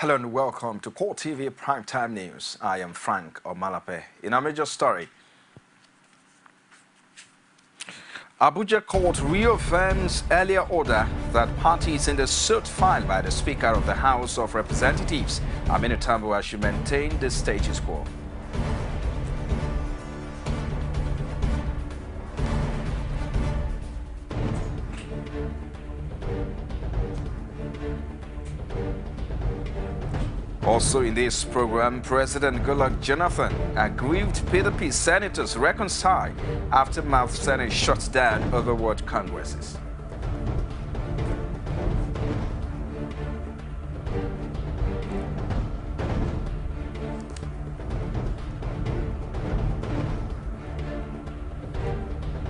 Hello and welcome to CoreTV Primetime News. I am Frank Omalape. In our major story, Abuja court reaffirms earlier order that parties in the suit filed by the Speaker of the House of Representatives, Aminu Tambuwal, should maintain the status quo. Also in this program, President Goodluck Jonathan aggrieved PDP senators reconcile after Mouth Senate shuts down over world congresses.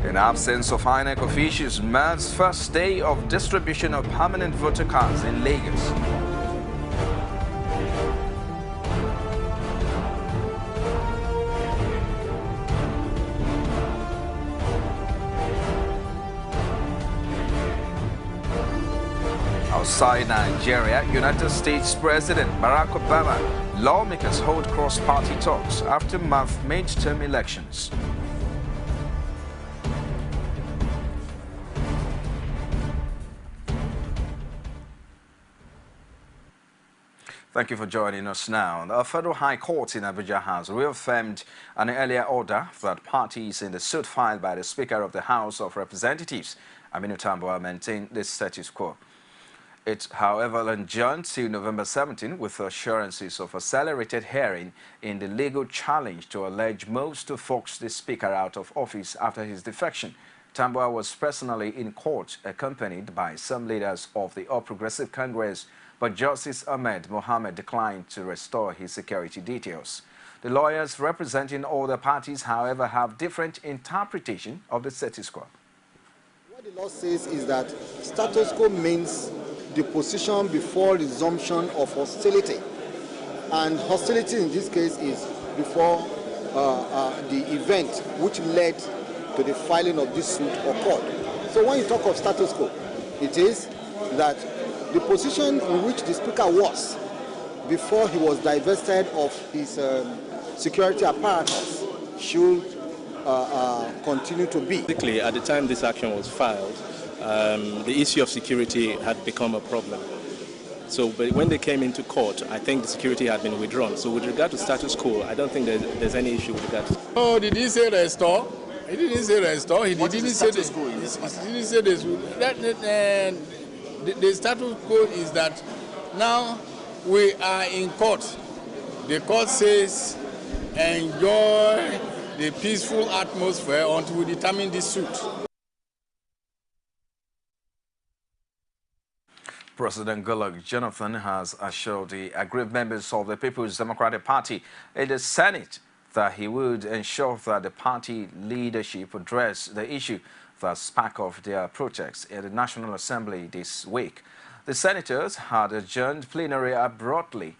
In absence of INEC officials, marks first day of distribution of permanent voter cards in Lagos. Outside Nigeria, United States President Barack Obama, lawmakers hold cross-party talks after midterm elections. Thank you for joining us now. The Federal High Court in Abuja has reaffirmed an earlier order that parties in the suit filed by the Speaker of the House of Representatives, Aminu Tambuwal, maintain the status quo. It, however, adjourned till November 17 with assurances of accelerated hearing in the legal challenge to allege moves to force the Speaker out of office after his defection. Tambuwal was personally in court, accompanied by some leaders of the All Progressive Congress, but Justice Ahmed Mohammed declined to restore his security details. The lawyers representing all the parties, however, have different interpretation of the status quo. What the law says is that status quo means the position before resumption of hostility, and hostility in this case is before the event which led to the filing of this suit occurred. So when you talk of status quo, it is that the position in which the Speaker was before he was divested of his security apparatus should continue to be. Basically, at the time this action was filed, the issue of security had become a problem. So, but when they came into court, I think the security had been withdrawn. So with regard to status quo, I don't think there's any issue with regard to... Oh, did he say restore? He didn't say restore. He didn't say this. He didn't say this. The status quo is that now we are in court. The court says enjoy the peaceful atmosphere until we determine this suit. President Goodluck Jonathan has assured the aggrieved members of the People's Democratic Party in the Senate that he would ensure that the party leadership address the issue that sparked off their protests in the National Assembly this week. The senators had adjourned plenary abruptly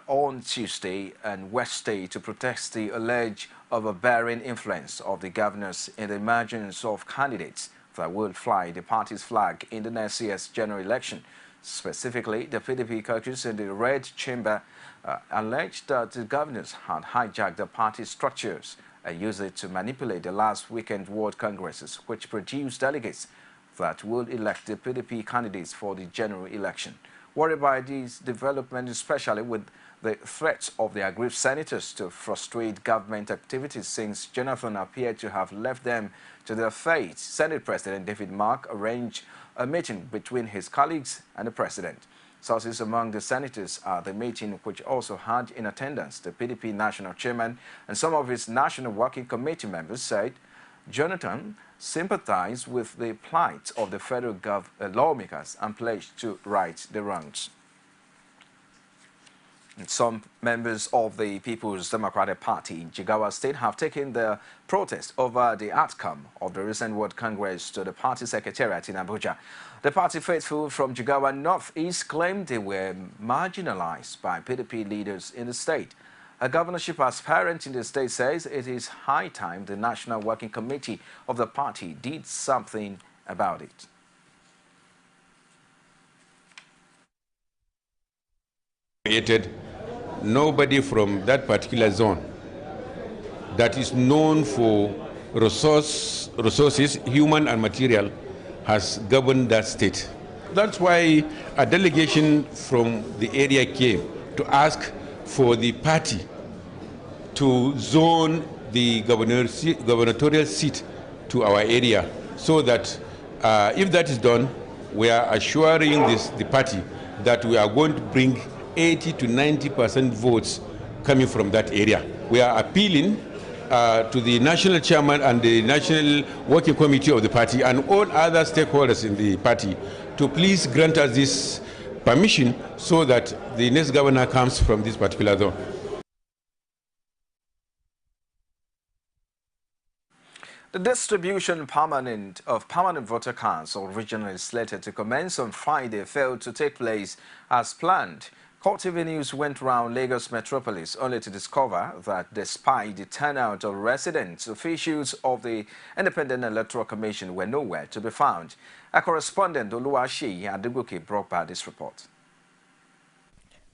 on Tuesday and Wednesday to protest the alleged overbearing influence of the governors in the emergence of candidates that would fly the party's flag in the next year's general election. Specifically, the PDP caucus in the Red Chamber alleged that the governors had hijacked the party structures and used it to manipulate the last weekend world congresses, which produced delegates that would elect the PDP candidates for the general election. Worried by these developments, especially with the threats of the aggrieved senators to frustrate government activities since Jonathan appeared to have left them to their fate, Senate President David Mark arranged a meeting between his colleagues and the president. Sources among the senators at the meeting, which also had in attendance the PDP national chairman and some of his national working committee members, said Jonathan sympathized with the plight of the federal lawmakers and pledged to right the wrongs. Some members of the People's Democratic Party in Jigawa State have taken their protest over the outcome of the recent World Congress to the party secretariat in Abuja. The party faithful from Jigawa Northeast claimed they were marginalized by PDP leaders in the state. A governorship aspirant in the state says it is high time the National Working Committee of the party did something about it. created, nobody from that particular zone that is known for resources, human and material, has governed that state. That's why a delegation from the area came to ask for the party to zone the gubernatorial seat to our area, so that if that is done, we are assuring the party that we are going to bring 80 to 90% votes coming from that area. We are appealing to the national chairman and the national working committee of the party and all other stakeholders in the party to please grant us this permission so that the next governor comes from this particular zone. The distribution of permanent voter cards, originally slated to commence on Friday, failed to take place as planned. CoreTV News went round Lagos metropolis only to discover that despite the turnout of residents, officials of the Independent Electoral Commission were nowhere to be found. Our correspondent Oluwaseyi Adegoke brought back this report.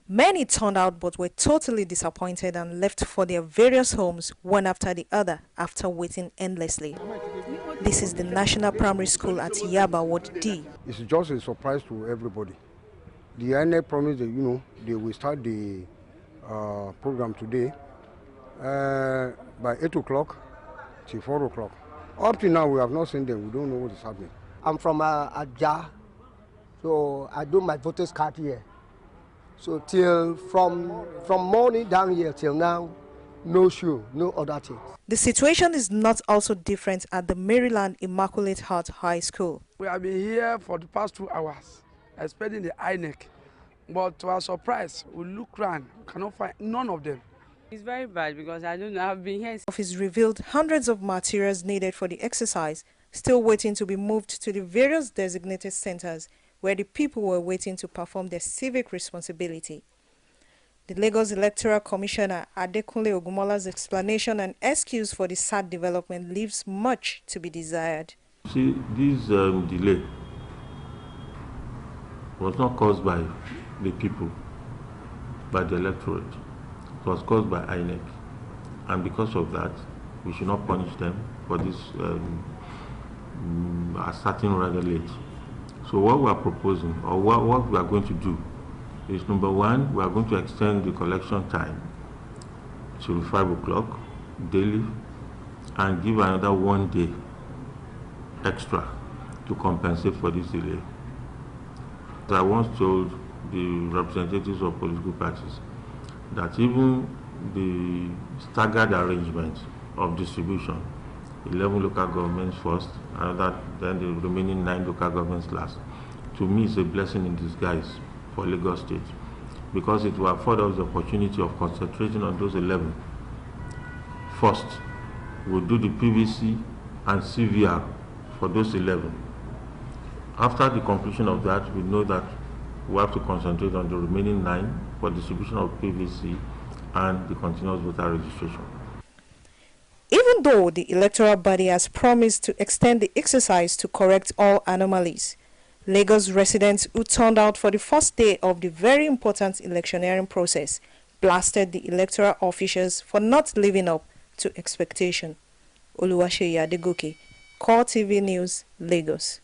Many turned out but were totally disappointed and left for their various homes one after the other after waiting endlessly. This is the National Primary School at Yaba, Ward D. It's just a surprise to everybody. The INEC promised that, they will start the program today by 8 o'clock till 4 o'clock. Up to now, we have not seen them. We don't know what is happening. I'm from Ajah, so I do my voter's card here. So till from morning down here till now, no shoe, no other thing. The situation is not also different at the Maryland Immaculate Heart High School. We have been here for the past 2 hours, expecting the INEC. But to our surprise, we look around, cannot find none of them. It's very bad because I don't know, I've been here. Office revealed hundreds of materials needed for the exercise, still waiting to be moved to the various designated centers where the people were waiting to perform their civic responsibility. The Lagos Electoral Commissioner Adekunle Ogumola's explanation and excuse for the sad development leaves much to be desired. See, this delay was not caused by the people, by the electorate. It was caused by INEC. And because of that, we should not punish them for this starting rather late. So what we are proposing, or what we are going to do, is number one, we are going to extend the collection time to 5 o'clock daily and give another 1 day extra to compensate for this delay. I once told the representatives of political parties that even the staggered arrangement of distribution, 11 local governments first, then the remaining 9 local governments last, to me is a blessing in disguise for Lagos State, because it will afford us the opportunity of concentrating on those 11. First, we'll do the PVC and CVR for those 11. After the completion of that, we know that we have to concentrate on the remaining 9 for distribution of PVC and the continuous voter registration. Even though the electoral body has promised to extend the exercise to correct all anomalies, Lagos residents who turned out for the first day of the very important electioneering process blasted the electoral officials for not living up to expectation. Oluwaseyi Adegoke, CoreTV News, Lagos.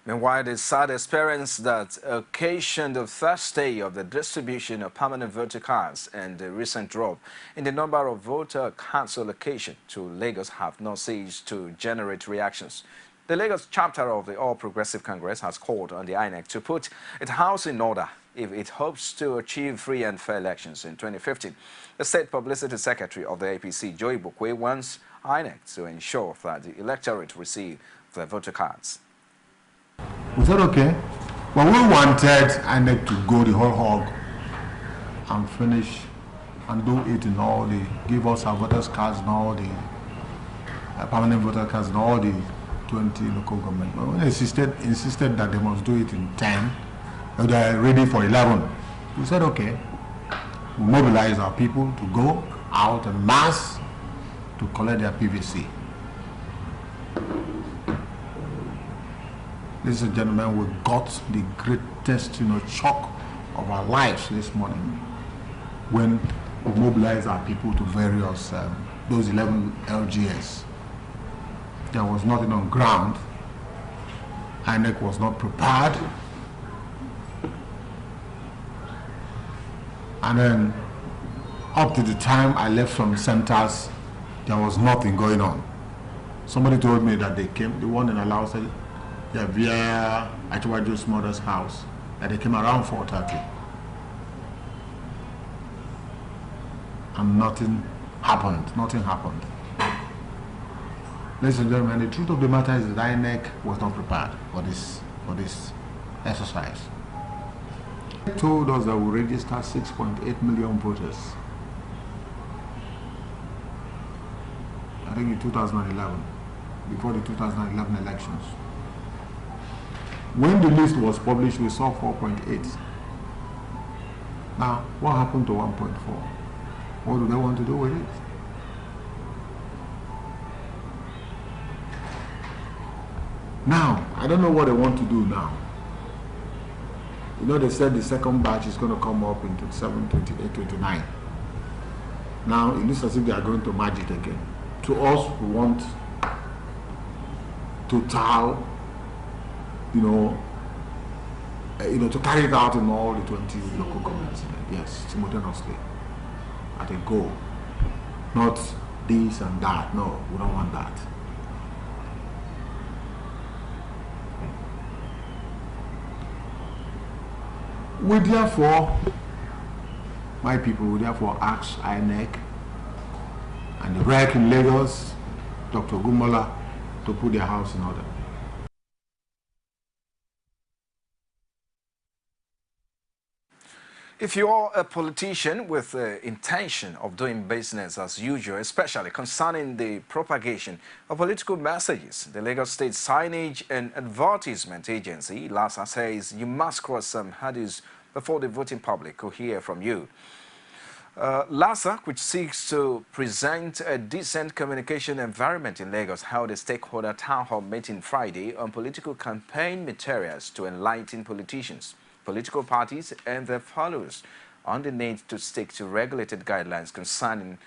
Meanwhile, the sad experience that occasioned the first day of the distribution of permanent voter cards and the recent drop in the number of voter cards allocation to Lagos have not ceased to generate reactions. The Lagos chapter of the All Progressive Congress has called on the INEC to put its house in order if it hopes to achieve free and fair elections in 2015. The State Publicity Secretary of the APC, Joy Bukwe, wants INEC to ensure that the electorate receive their voter cards. We said, okay, but we wanted INEC to go the whole hog and finish and do it in all the, give us our voters cards and all the permanent voter cards and all the 20 local government. But when they insisted that they must do it in 10, they are ready for 11. We said, okay, we mobilize our people to go out en masse to collect their PVC. Ladies and gentlemen, we got the greatest, shock of our lives this morning when we mobilized our people to various, those 11 LGS. There was nothing on ground. INEC was not prepared. And then up to the time I left from the centers, there was nothing going on. Somebody told me that they came, the one in Alao said, yeah, via Achiwaju's mother's house, that they came around 4:30. And nothing happened. Ladies and gentlemen, the truth of the matter is that INEC was not prepared for this exercise. They told us that we registered 6.8 million voters. I think in 2011, before the 2011 elections. When the list was published, we saw 4.8. Now, what happened to 1.4? What do they want to do with it? Now, I don't know what they want to do now. You know, they said the second batch is going to come up in 27, 28, 29. Now, it looks as if they are going to merge it again. To us, we want total, to carry it out in all the 20 local governments. Yes, simultaneously, at a go. Not this and that. No, we don't want that. We therefore, my people, we therefore ask INEC and the REC in Lagos, Dr. Gumola, to put their house in order. If you are a politician with the intention of doing business as usual, especially concerning the propagation of political messages, the Lagos State Signage and Advertisement Agency, LASA, says you must cross some hurdles before the voting public will hear from you. LASA, which seeks to present a decent communication environment in Lagos, held a stakeholder town hall meeting Friday on political campaign materials to enlighten politicians, political parties and their followers on the need to stick to regulated guidelines concerning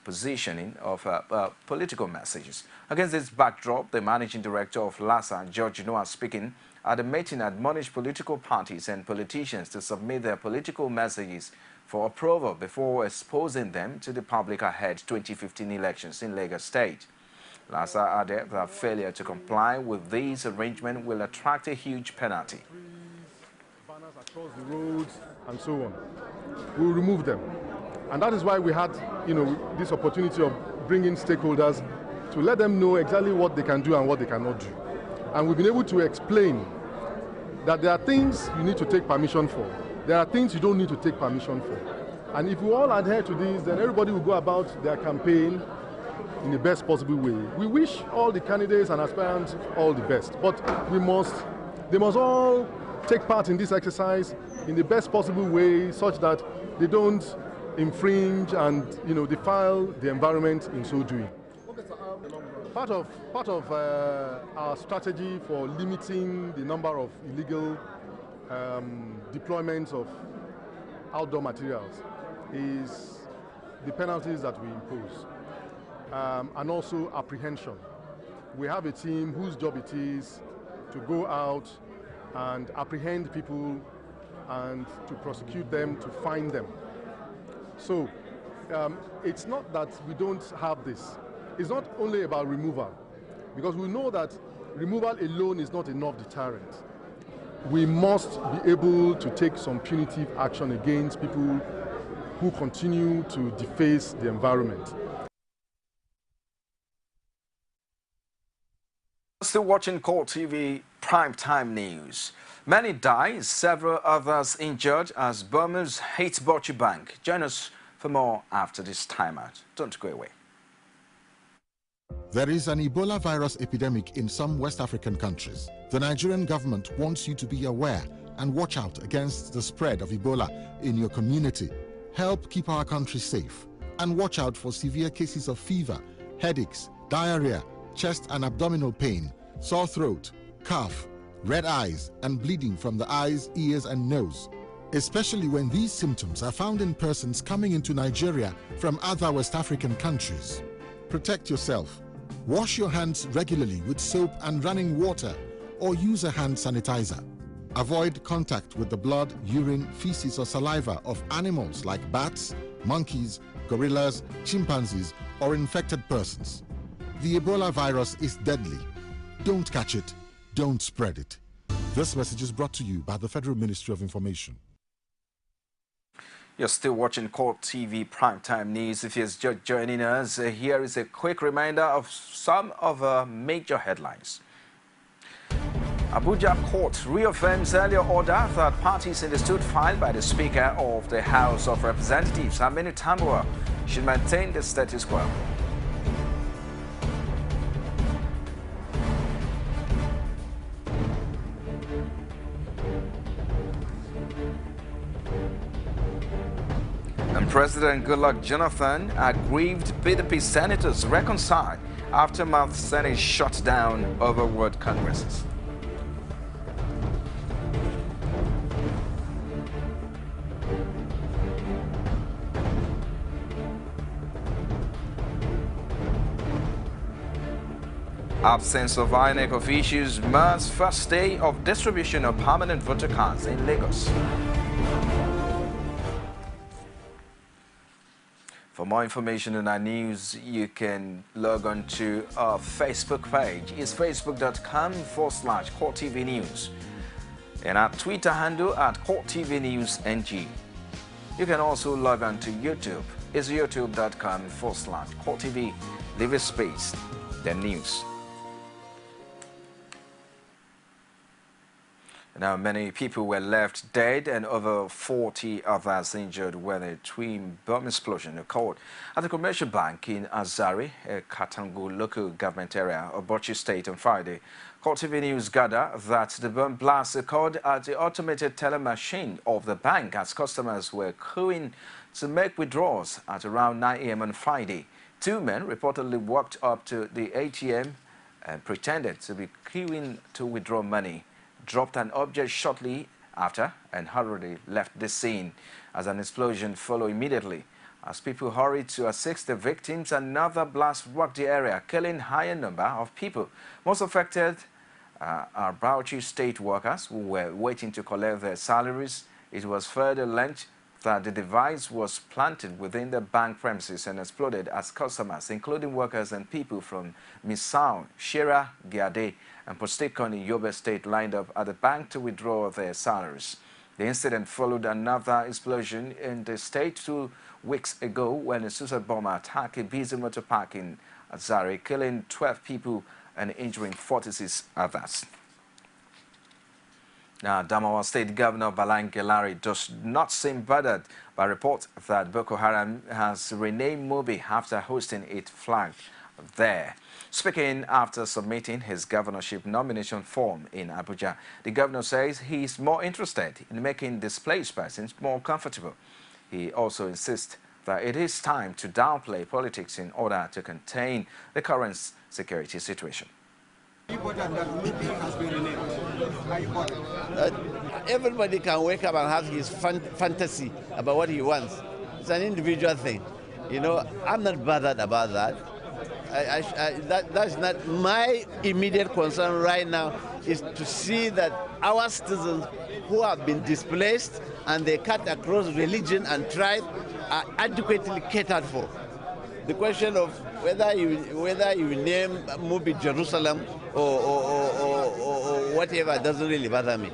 positioning of political messages. Against this backdrop, the managing director of LASA, George Noah, speaking at the meeting, admonished political parties and politicians to submit their political messages for approval before exposing them to the public ahead 2015 elections in Lagos State. LASA added that failure to comply with these arrangements will attract a huge penalty. Banners across the roads and so on. We will remove them. And that is why we had, this opportunity of bringing stakeholders to let them know exactly what they can do and what they cannot do. And we've been able to explain that there are things you need to take permission for. There are things you don't need to take permission for. And if we all adhere to this, then everybody will go about their campaign in the best possible way. We wish all the candidates and aspirants all the best, but they must all take part in this exercise in the best possible way such that they don't infringe and defile the environment in so doing. Part of our strategy for limiting the number of illegal deployments of outdoor materials is the penalties that we impose and also apprehension. We have a team whose job it is to go out and apprehend people and to prosecute them, to find them. So it's not that we don't have this. It's not only about removal, because we know that removal alone is not enough deterrent. We must be able to take some punitive action against people who continue to deface the environment. Still watching CoreTV Primetime News. Many died, several others injured as Burma's hate Bocce Bank. Join us for more after this timeout. Don't go away. There is an Ebola virus epidemic in some West African countries. The Nigerian government wants you to be aware and watch out against the spread of Ebola in your community. Help keep our country safe and watch out for severe cases of fever, headaches, diarrhea, chest and abdominal pain, sore throat, cough, red eyes and bleeding from the eyes, ears and nose. especially when these symptoms are found in persons coming into Nigeria from other West African countries. Protect yourself. Wash your hands regularly with soap and running water, or use a hand sanitizer. Avoid contact with the blood, urine, feces or saliva of animals like bats, monkeys, gorillas, chimpanzees or infected persons. The Ebola virus is deadly. Don't catch it, don't spread it. This message is brought to you by the Federal Ministry of Information. You're still watching CoreTV Primetime News. If you're just joining us, here is a quick reminder of some of our major headlines. Abuja Court reaffirms earlier order that parties in the suit filed by the Speaker of the House of Representatives, Aminu Tambuwal, should maintain the status quo. And President Goodluck Jonathan aggrieved PDP senators reconcile aftermath Senate shut down over word congresses. Absence of INEC officials mars first day of distribution of permanent voter cards in Lagos. For more information on our news, you can log on to our Facebook page. It's facebook.com/CoreTV News. And our Twitter handle at CoreTV News NG. You can also log on to YouTube. It's youtube.com/CoreTV. Leave a space, then news. Now, many people were left dead and over 40 others injured when a twin bomb explosion occurred at a commercial bank in Azari, a Katangu local government area of Bauchi State on Friday. CoreTV News gathered that the bomb blast occurred at the automated teller machine of the bank as customers were queuing to make withdrawals at around 9 a.m. on Friday. Two men reportedly walked up to the ATM and pretended to be queuing to withdraw money, dropped an object shortly after and hurriedly left the scene as an explosion followed immediately. As people hurried to assist the victims, another blast rocked the area, killing a higher number of people. Most affected are Bauchi State workers who were waiting to collect their salaries. It was further learned that the device was planted within the bank premises and exploded as customers, including workers and people from Misau, Shira, Giade, and Postekon in Yobe State, lined up at the bank to withdraw their salaries. The incident followed another explosion in the state 2 weeks ago when a suicide bomber attacked a busy motor park in Azari, killing 12 people and injuring 46 others. Now, Adamawa State Governor Balangelari does not seem bothered by reports that Boko Haram has renamed Mobi after hosting its flag there. Speaking after submitting his governorship nomination form in Abuja, the governor says he is more interested in making displaced persons more comfortable. He also insists that it is time to downplay politics in order to contain the current security situation. Everybody can wake up and have his fantasy about what he wants. It's an individual thing. You know, I'm not bothered about that. That's not my immediate concern right now, is to see that our citizens who have been displaced and they cut across religion and tribe are adequately catered for. The question of whether you name Mubi Jerusalem or whatever doesn't really bother me.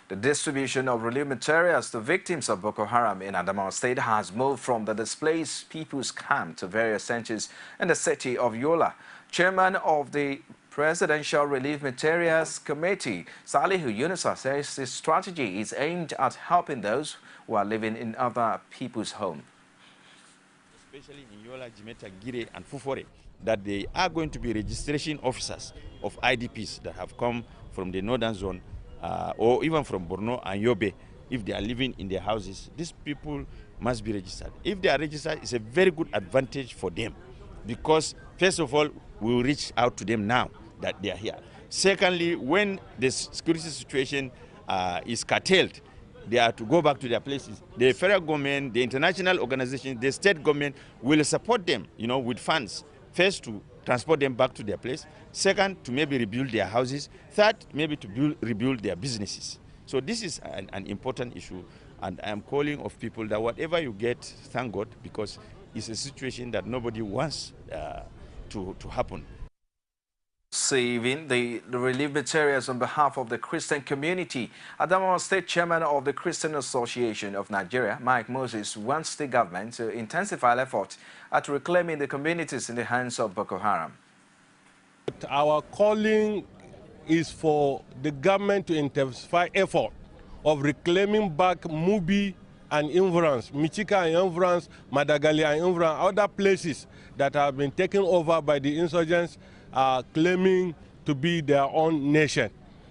The distribution of relief materials to victims of Boko Haram in Adamawa State has moved from the displaced people's camp to various centers in the city of Yola. Chairman of the Presidential Relief Materials Committee, Salihu Yunusa, says this strategy is aimed at helping those who are living in other people's homes. Especially in Yola, Jimeta, Gire and Fufore, that they are going to be registration officers of IDPs that have come from the northern zone or even from Borno and Yobe. If they are living in their houses, these people must be registered. If they are registered, it's a very good advantage for them because, first of all, we will reach out to them now that they are here. Secondly, when the security situation is curtailed, they are to go back to their places. The federal government, the international organizations, the state government will support them, with funds. First, to transport them back to their place. Second, to maybe rebuild their houses. Third, maybe to rebuild their businesses. So this is an important issue, and I am calling of people that whatever you get, thank God, because it's a situation that nobody wants to happen. Receiving the relief materials on behalf of the Christian community, Adamawa State Chairman of the Christian Association of Nigeria, Mike Moses, wants the government to intensify efforts at reclaiming the communities in the hands of Boko Haram. Our calling is for the government to intensify effort of reclaiming back Mubi and Imvrans, Michika and Imvrans, Madagali and Imvrans, other places that have been taken over by the insurgents claiming to be their own nation.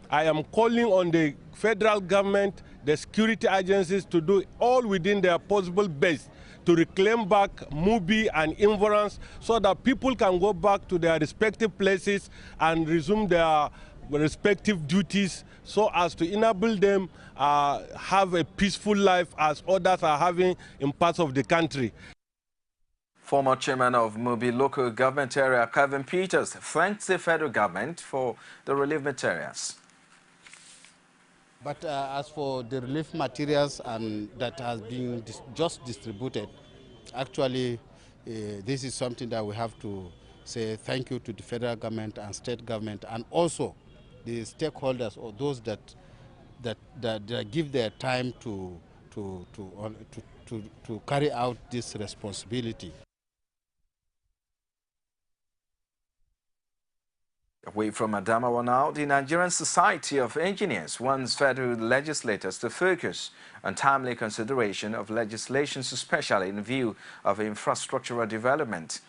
I am calling on the federal government, the security agencies to do all within their possible best to reclaim back Mubi and Imvrans so that people can go back to their respective places and resume their respective duties so as to enable them have a peaceful life as others are having in parts of the country. Former chairman of Mubi local government area, Kevin Peters, thanks the federal government for the relief materials. But as for the relief materials that has been just distributed, actually this is something that we have to say thank you to the federal government and state government, and also the stakeholders or those that give their time to carry out this responsibility. Away from Adamawa now, the Nigerian Society of Engineers wants federal legislators to focus on timely consideration of legislations, especially in view of infrastructural development.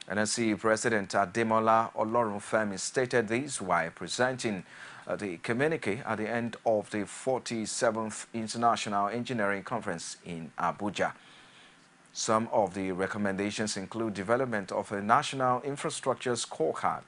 NSC President Ademola Olorunfemi stated this while presenting the communique at the end of the 47th International Engineering Conference in Abuja. Some of the recommendations include development of a national infrastructure scorecard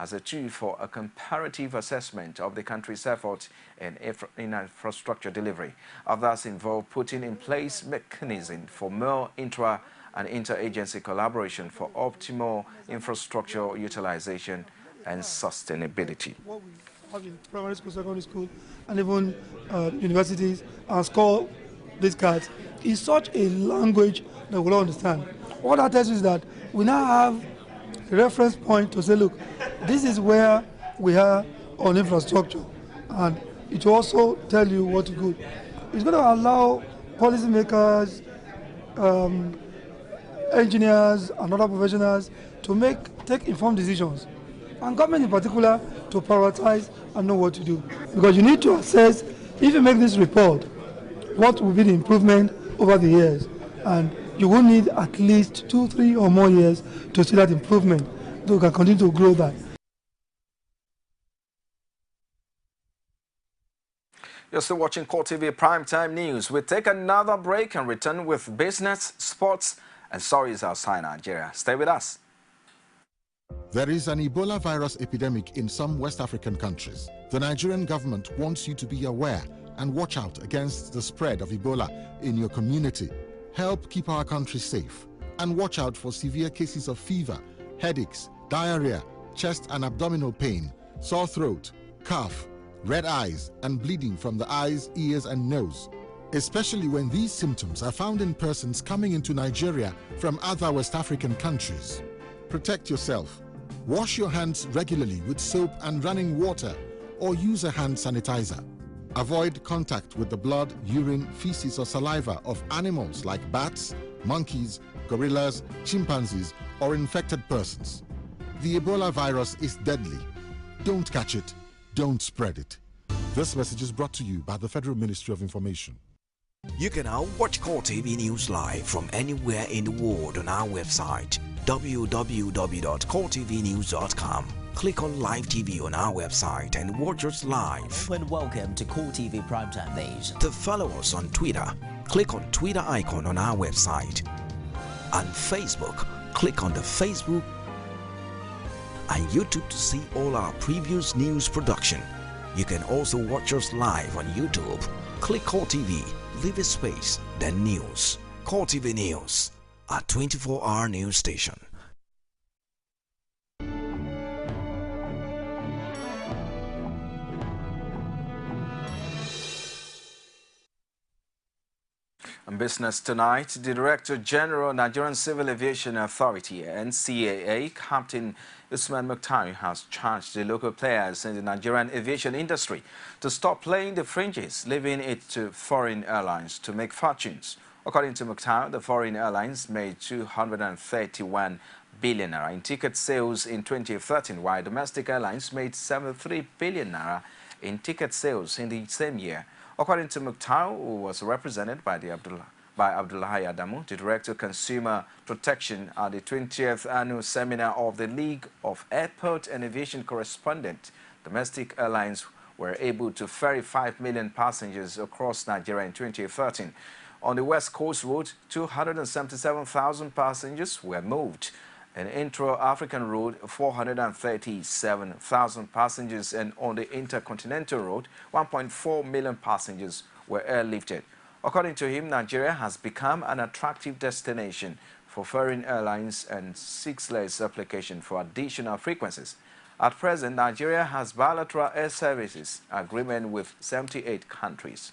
as a tool for a comparative assessment of the country's efforts in infrastructure delivery. Others involve putting in place mechanisms for more intra- and interagency collaboration for optimal infrastructure utilization and sustainability. What we have in primary school, secondary school, and even universities and score these cards is such a language that we don't understand. What that tells you is that we now have a reference point to say, look, this is where we are on infrastructure, and it will also tell you what to do. It's going to allow policymakers, engineers, and other professionals to take informed decisions, and government in particular to prioritize and know what to do. Because you need to assess, if you make this report, what will be the improvement over the years, and you will need at least 2, 3 or more years to see that improvement, so you can continue to grow that. You're still watching CoreTV Primetime News. We'll take another break and return with business, sports, and stories outside Nigeria. Stay with us. There is an Ebola virus epidemic in some West African countries. The Nigerian government wants you to be aware and watch out against the spread of Ebola in your community. Help keep our country safe and watch out for severe cases of fever, headaches, diarrhea, chest and abdominal pain, sore throat, cough, red eyes, and bleeding from the eyes, ears, and nose, especially when these symptoms are found in persons coming into Nigeria from other West African countries. Protect yourself. Wash your hands regularly with soap and running water, or use a hand sanitizer. Avoid contact with the blood, urine, feces, or saliva of animals like bats, monkeys, gorillas, chimpanzees, or infected persons. The Ebola virus is deadly. Don't catch it. Don't spread it. This message is brought to you by the Federal Ministry of Information. You can now watch CoreTV News live from anywhere in the world on our website, www.coretvnews.com. Click on Live TV on our website and watch us live. And welcome to CoreTV Primetime Days. To follow us on Twitter, click on Twitter icon on our website. On Facebook, click on the Facebook and YouTube to see all our previous news production. You can also watch us live on YouTube. Click CoreTV, leave a space, then News. CoreTV News, a 24-hour news station. On Business Tonight, the Director General, Nigerian Civil Aviation Authority, NCAA, Captain Usman Mukhtar, has charged the local players in the Nigerian aviation industry to stop playing the fringes, leaving it to foreign airlines to make fortunes. According to Mukhtar, the foreign airlines made 231 billion naira in ticket sales in 2013, while domestic airlines made 73 billion naira in ticket sales in the same year. According to Mukhtar, who was represented by Abdullahi Adamu, the Director of Consumer Protection at the 20th Annual Seminar of the League of Airport and Aviation Correspondents, domestic airlines were able to ferry 5 million passengers across Nigeria in 2013. On the West Coast route, 277,000 passengers were moved. An intra-African road, 437,000 passengers, and on the intercontinental road, 1.4 million passengers were airlifted. According to him, Nigeria has become an attractive destination for foreign airlines and seeks less application for additional frequencies. At present, Nigeria has bilateral air services agreement with 78 countries.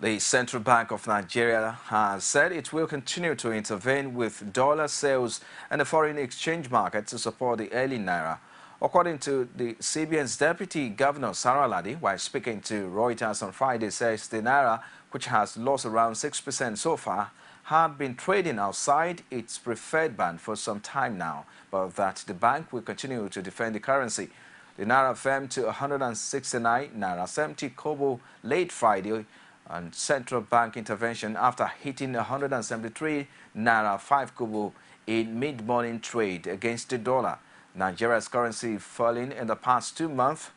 The Central Bank of Nigeria has said it will continue to intervene with dollar sales and the foreign exchange market to support the ailing naira. According to the CBN's Deputy Governor, Sarah Ladi, while speaking to Reuters on Friday, says the naira, which has lost around 6% so far, had been trading outside its preferred band for some time now, but that the bank will continue to defend the currency. The naira fell to 169 naira 70 kobo late Friday and central bank intervention after hitting 173 naira 5 kobo in mid-morning trade against the dollar. Nigeria's currency falling in the past 2 months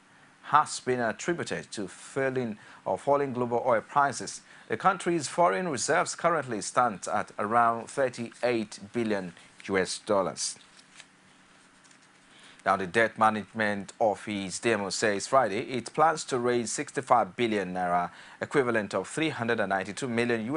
has been attributed to falling global oil prices. The country's foreign reserves currently stand at around $38 billion. Now, the Debt Management Office, DMO, says Friday it plans to raise 65 billion naira, equivalent of $392 million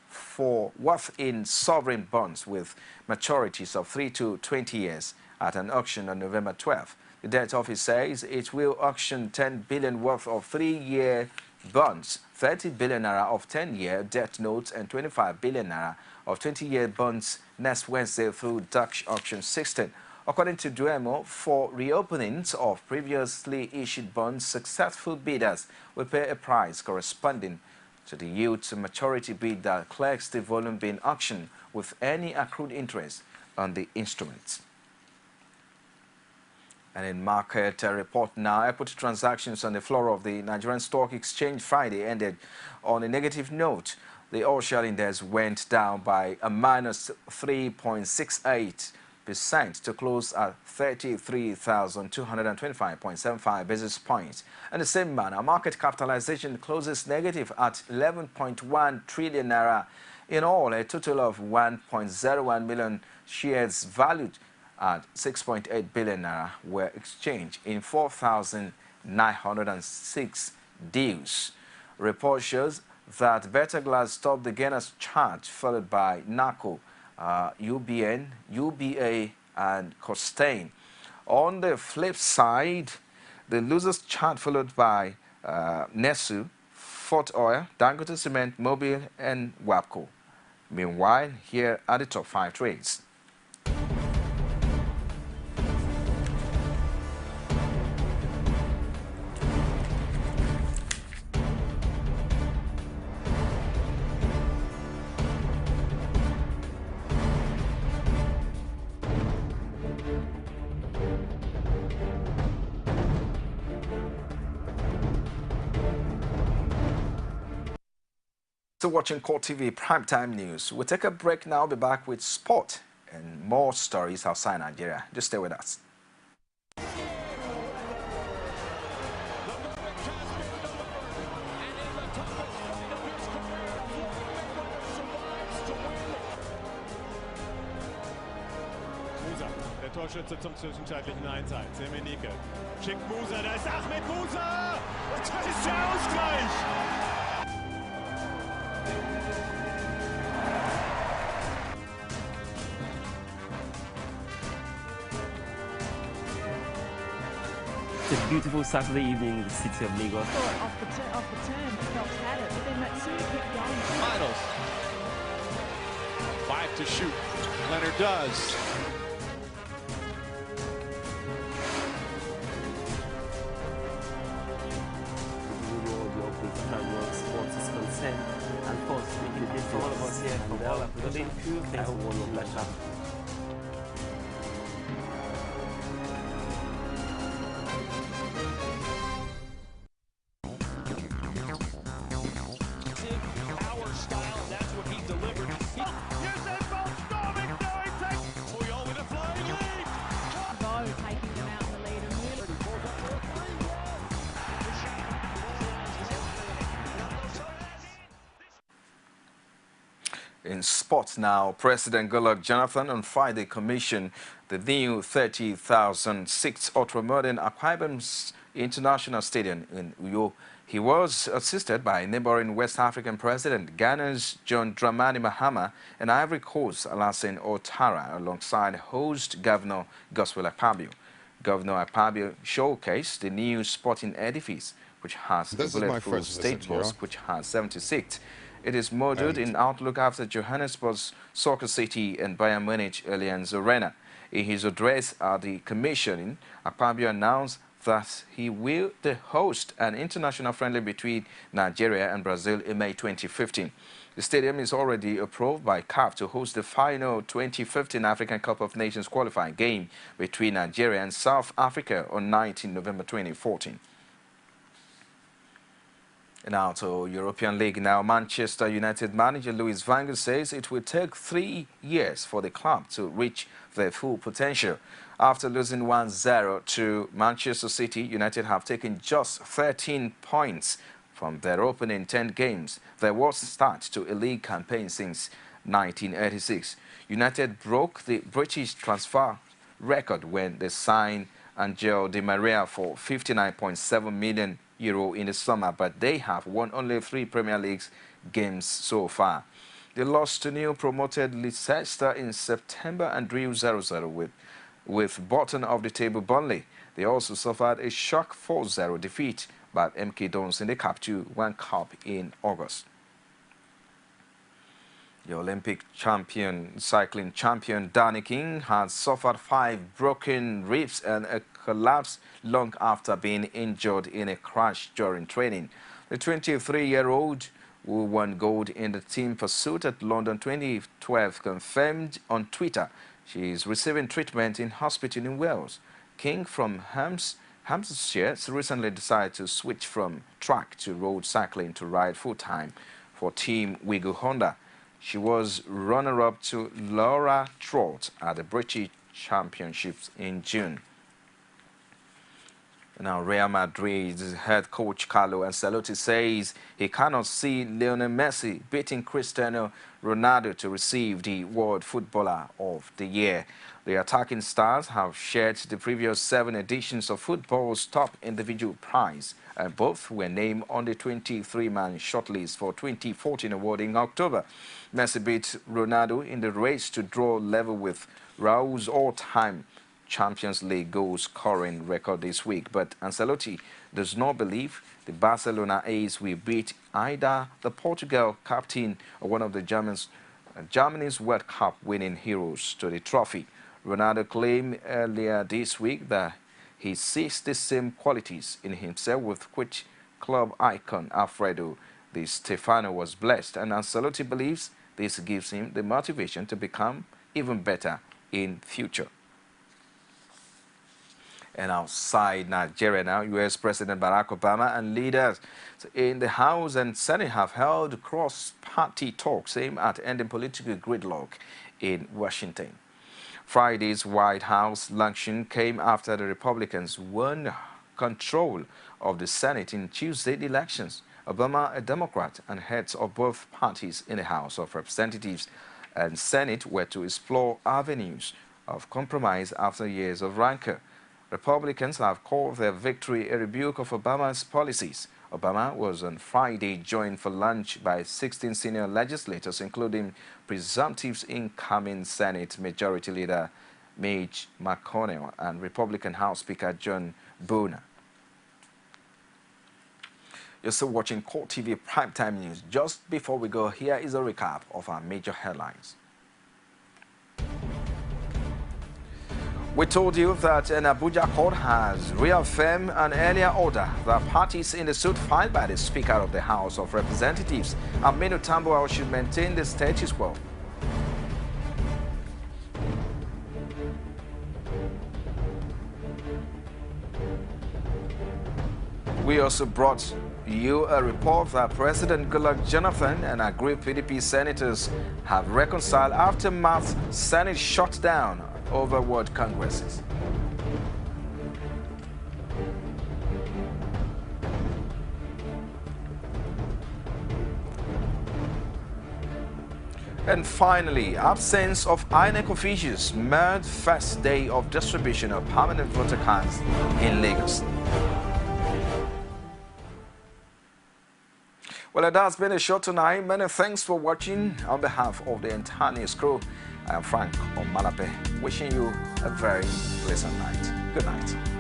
for worth in sovereign bonds with maturities of 3 to 20 years at an auction on November 12. The Debt Office says it will auction 10 billion worth of 3-year bonds, 30 billion naira of 10-year debt notes, and 25 billion naira of 20-year bonds next Wednesday through Dutch auction system. According to Duemo, for reopenings of previously issued bonds, successful bidders will pay a price corresponding to the yield to maturity bid that clerks the volume being auctioned with any accrued interest on the instruments. And in market report now, equity transactions on the floor of the Nigerian Stock Exchange Friday ended on a negative note. The all-share index went down by a minus 3.68%. To close at 33,225.75 basis points. In the same manner, market capitalization closes negative at 11.1 trillion naira. In all, a total of 1.01 million shares valued at 6.8 billion naira were exchanged in 4,906 deals. Report shows that Better Glass topped the gainers chart, followed by NACO, UBN, UBA, and Costain. On the flip side, the losers chart followed by Nesu, Fort Oil, Dangote Cement, Mobil, and WAPCO. Meanwhile, here are the top 5 trades. Still watching CoreTV Primetime News. We'll take a break now. I'll be back with sport and more stories outside Nigeria. Just stay with us. Torschütze zum zwischenzeitlichen 1:1. Semenike schickt Musa, da ist Ahmed Musa und da ist der Ausgleich. It's a beautiful Saturday evening in the city of Lagos. Off the turn, Phelps had it, but then Matsui kept going. Finals. 5 to shoot. Leonard does. Sports is concerned, and of course making a difference for all of us here from all our production crew. Thanks for all your pleasure. In sports now, President Goodluck Jonathan on Friday commissioned the new 30,006 ultramodern Akwa Ibom International Stadium in Uyo. He was assisted by neighboring West African President Ghana's John Dramani Mahama and Ivory Coast Alassane Ouattara alongside host Governor Godswill Akpabio. Governor Akpabio showcased the new sporting edifice, which has a bulletproof state bus, which has 70 seats. It is modeled in outlook after Johannesburg's Soccer City and Bayern Munich Allianz Arena. In his address at the commissioning, Akpabio announced that he will host an international friendly between Nigeria and Brazil in May 2015. The stadium is already approved by CAF to host the final 2015 African Cup of Nations qualifying game between Nigeria and South Africa on 19 November 2014. Now to European League. Now, Manchester United manager Louis van Gaal says it will take 3 years for the club to reach their full potential. After losing 1-0 to Manchester City, United have taken just 13 points from their opening 10 games, their worst start to a league campaign since 1986. United broke the British transfer record when they signed Angel Di Maria for €59.7 million in the summer, but they have won only 3 Premier League games so far. They lost to new promoted Leicester in September and drew 0-0 with bottom of the table Burnley. They also suffered a shock 4-0 defeat by MK Dons in the Cup 2-1 Cup in August. The Olympic champion, cycling champion Danny King has suffered 5 broken ribs and a collapse long after being injured in a crash during training. The 23-year-old who won gold in the team pursuit at London 2012 confirmed on Twitter she is receiving treatment in hospital in Wales. King from Hampshire recently decided to switch from track to road cycling to ride full-time for Team Wigo Honda. She was runner-up to Laura Trott at the British Championships in June. Now, Real Madrid's head coach Carlo Ancelotti says he cannot see Lionel Messi beating Cristiano Ronaldo to receive the World Footballer of the Year. The attacking stars have shared the previous 7 editions of football's top individual prize, and both were named on the 23-man shortlist for 2014 award in October. Messi beat Ronaldo in the race to draw level with Raul's all-time Champions League goal scoring record this week, but Ancelotti does not believe the Barcelona ace will beat either the Portugal captain or one of the Germany's World Cup winning heroes to the trophy. Ronaldo claimed earlier this week that he sees the same qualities in himself with which club icon Alfredo Di Stefano was blessed, and Ancelotti believes this gives him the motivation to become even better in future. And outside Nigeria now, U.S. President Barack Obama and leaders in the House and Senate have held cross-party talks aimed at ending political gridlock in Washington. Friday's White House luncheon came after the Republicans won control of the Senate in Tuesday's elections. Obama, a Democrat, and heads of both parties in the House of Representatives and Senate were to explore avenues of compromise after years of rancor. Republicans have called their victory a rebuke of Obama's policies. Obama was on Friday joined for lunch by 16 senior legislators, including presumptive incoming Senate Majority Leader Mitch McConnell and Republican House Speaker John Boehner. You're still watching CoreTV Primetime News. Just before we go, here is a recap of our major headlines. We told you that an Abuja court has reaffirmed an earlier order that parties in the suit filed by the Speaker of the House of Representatives, Aminu Tambuwal, should maintain the status quo. We also brought you a report that President Goodluck Jonathan and agreed PDP senators have reconciled after Marth's Senate shut down over World Congresses. And finally, absence of INEC officials marred first day of distribution of permanent voter cards in Lagos. Well, it has been a show tonight. Many thanks for watching. On behalf of the entire news crew, I am Frank Omalape, wishing you a very pleasant night. Good night.